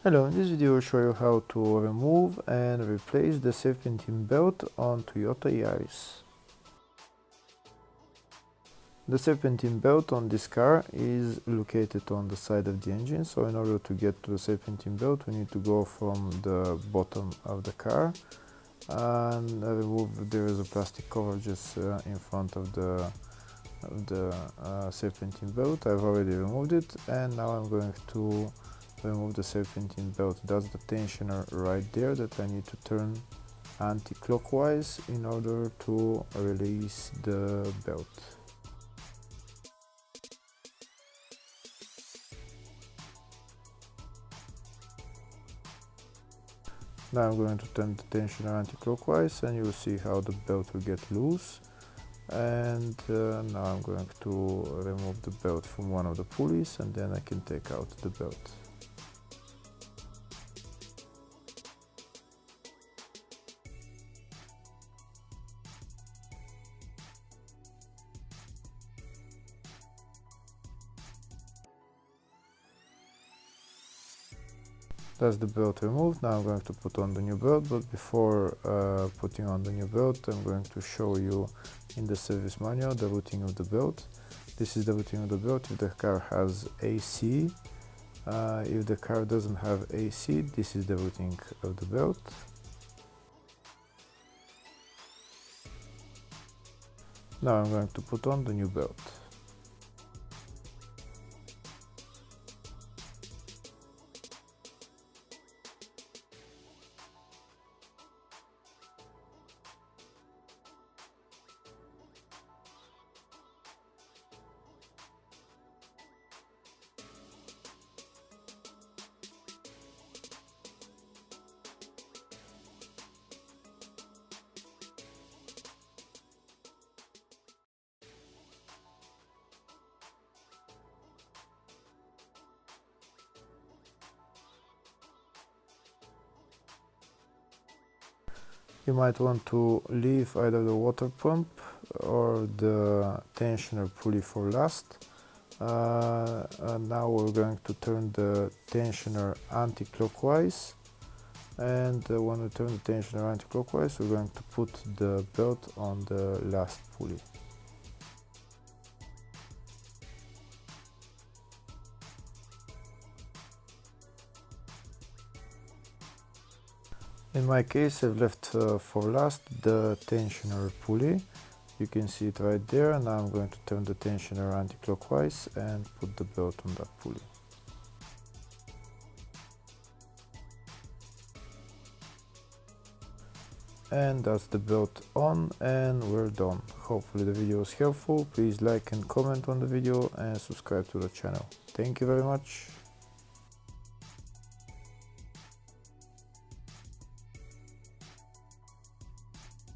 Hello, in this video I'll show you how to remove and replace the serpentine belt on Toyota Yaris. The serpentine belt on this car is located on the side of the engine, so in order to get to the serpentine belt we need to go from the bottom of the car and there is a plastic cover just in front of the serpentine belt. I've already removed it, and now I'm going to remove the serpentine belt. That's the tensioner right there that I need to turn anti-clockwise in order to release the belt. Now I'm going to turn the tensioner anti-clockwise and you'll see how the belt will get loose. And now I'm going to remove the belt from one of the pulleys, and then I can take out the belt. That's the belt removed. Now I'm going to put on the new belt, but before putting on the new belt I'm going to show you in the service manual the routing of the belt. This is the routing of the belt if the car has AC. If the car doesn't have AC, this is the routing of the belt. Now I'm going to put on the new belt. You might want to leave either the water pump or the tensioner pulley for last. Now we're going to turn the tensioner anti-clockwise, and when we turn the tensioner anti-clockwise we're going to put the belt on the last pulley. In my case I've left for last the tensioner pulley. You can see it right there. Now I'm going to turn the tensioner anti-clockwise and put the belt on that pulley. And that's the belt on, and we're done. Hopefully the video was helpful. Please like and comment on the video and subscribe to the channel. Thank you very much.